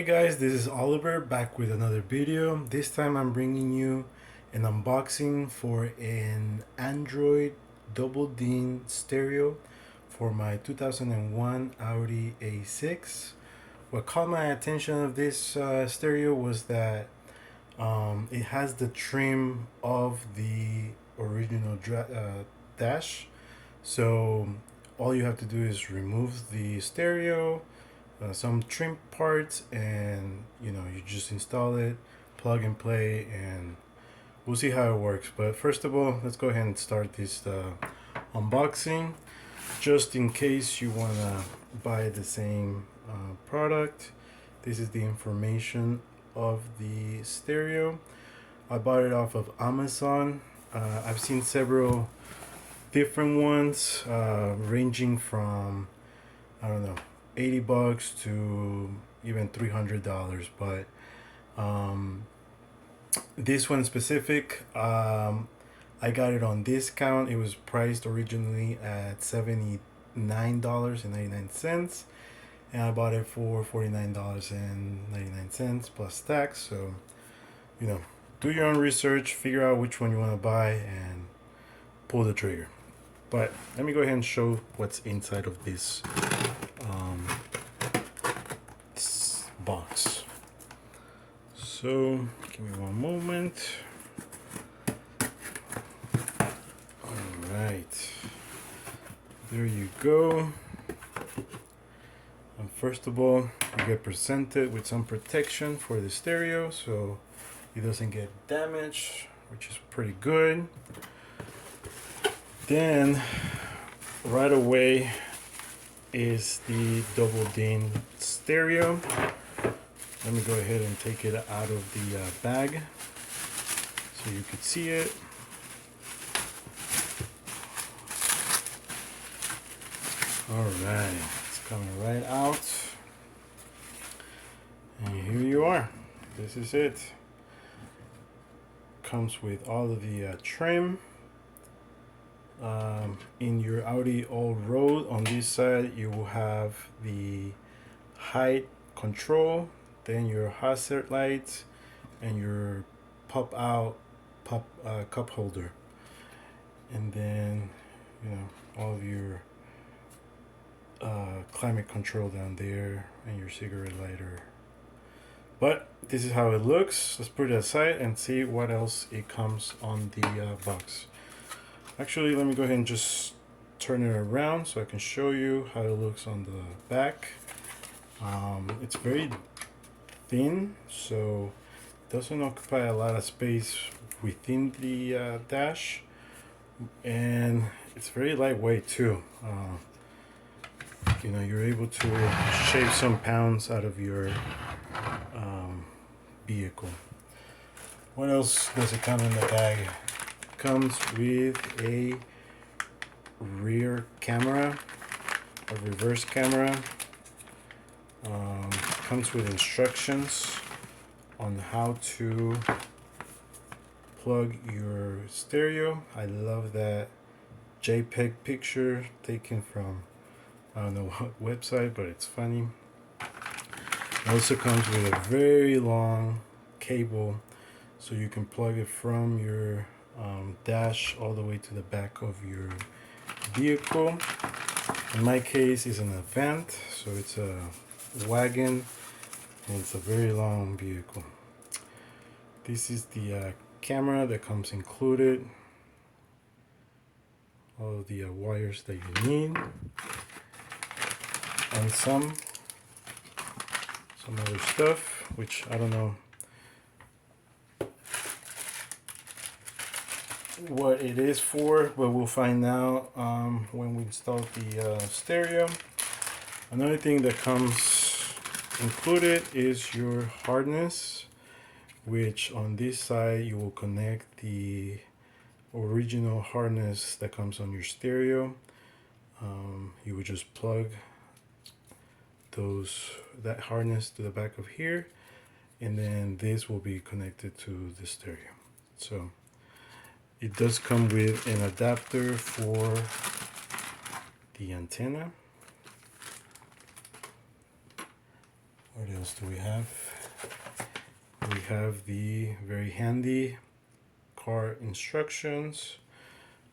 Hey guys, this is Oliver back with another video. This time I'm bringing you an unboxing for an Android double DIN stereo for my 2001 Audi A6. What caught my attention of this stereo was that it has the trim of the original dash. So all you have to do is remove the stereo, some trim parts, and you just install it, plug and play, and we'll see how it works. But first of all, let's go ahead and start this unboxing, just in case you want to buy the same product. This is the information of the stereo. I bought it off of Amazon. I've seen several different ones, ranging from, I don't know, $80 to even $300, but this one specific, I got it on discount. It was priced originally at $79.99, and I bought it for $49.99 plus tax. So do your own research, figure out which one you want to buy, and pull the trigger. But let me go ahead and show what's inside of this box. So give me one moment. All right, there you go. And first of all, you get presented with some protection for the stereo so it doesn't get damaged, which is pretty good. Then right away is the double DIN stereo. Let me go ahead and take it out of the bag so you could see it. All right, it's coming right out, and here you are. This is it. Comes with all of the trim. In your Audi All-Road, on this side you will have the height control, then your hazard lights, and your cup holder, and then all of your climate control down there, and your cigarette lighter. But this is how it looks. Let's put it aside and see what else it comes on the box. Actually, let me go ahead and just turn it around so I can show you how it looks on the back. It's very thin, so it doesn't occupy a lot of space within the dash, and it's very lightweight too. You're able to shave some pounds out of your vehicle. What else does it come in the bag? It comes with a rear camera, a reverse camera. Comes with instructions on how to plug your stereo. I love that JPEG picture taken from, I don't know what website, but it's funny. It also comes with a very long cable, so you can plug it from your dash all the way to the back of your vehicle. In my case, it's an Avant, so it's a wagon, and it's a very long vehicle. This is the camera that comes included, all of the wires that you need, and some other stuff, which I don't know what it is for, but we'll find out when we install the stereo. Another thing that comes included is your harness, which on this side you will connect the original harness that comes on your stereo. You would just plug that harness to the back of here, and then this will be connected to the stereo. So it does come with an adapter for the antenna. What else do we have? We have the very handy car instructions.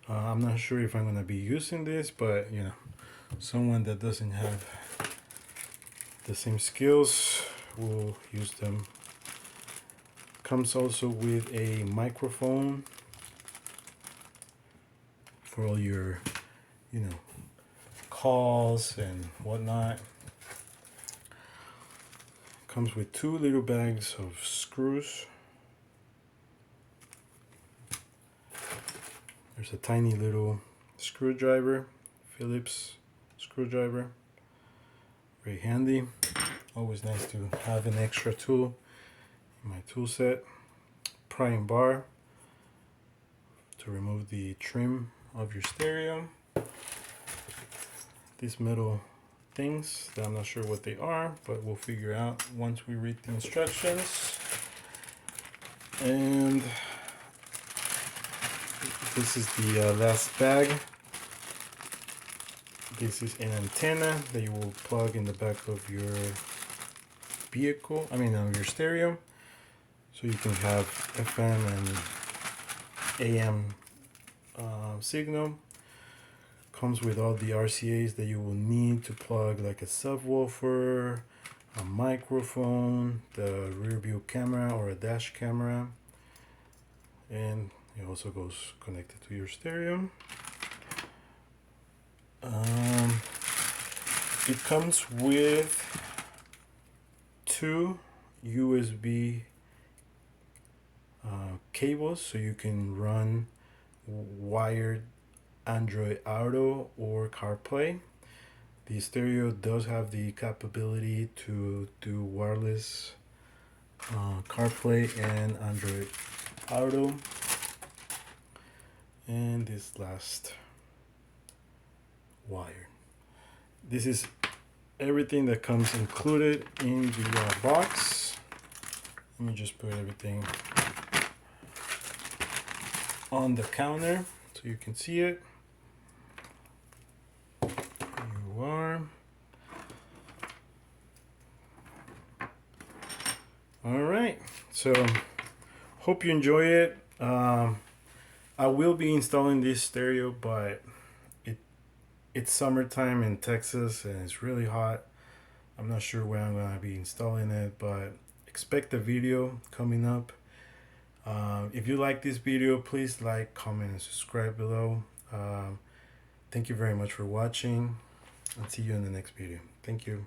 I'm not sure if I'm going to be using this, but you know, someone that doesn't have the same skills will use them. Comes also with a microphone for all your, you know, calls and whatnot. Comes with 2 little bags of screws. There's a tiny little screwdriver, Phillips screwdriver. Very handy. Always nice to have an extra tool in my tool set. Prying bar to remove the trim of your stereo. These metal things that I'm not sure what they are, but we'll figure out once we read the instructions. And this is the last bag. This is an antenna that you will plug in the back of your vehicle, your stereo, so you can have FM and AM signal. Comes with all the RCAs that you will need to plug, like a subwoofer, a microphone, the rear view camera or a dash camera, and it also goes connected to your stereo. It comes with 2 USB cables, so you can run wired Android Auto or Carplay. The stereo does have the capability to do wireless Carplay and Android Auto. And this last wire. This is everything that comes included in the box. Let me just put everything on the counter so you can see it. You are. All right, so hope you enjoy it. I will be installing this stereo, but it's summertime in Texas and it's really hot. I'm not sure where I'm gonna be installing it, but expect a video coming up. If you like this video, please like, comment, and subscribe below. Thank you very much for watching. I'll see you in the next video. Thank you.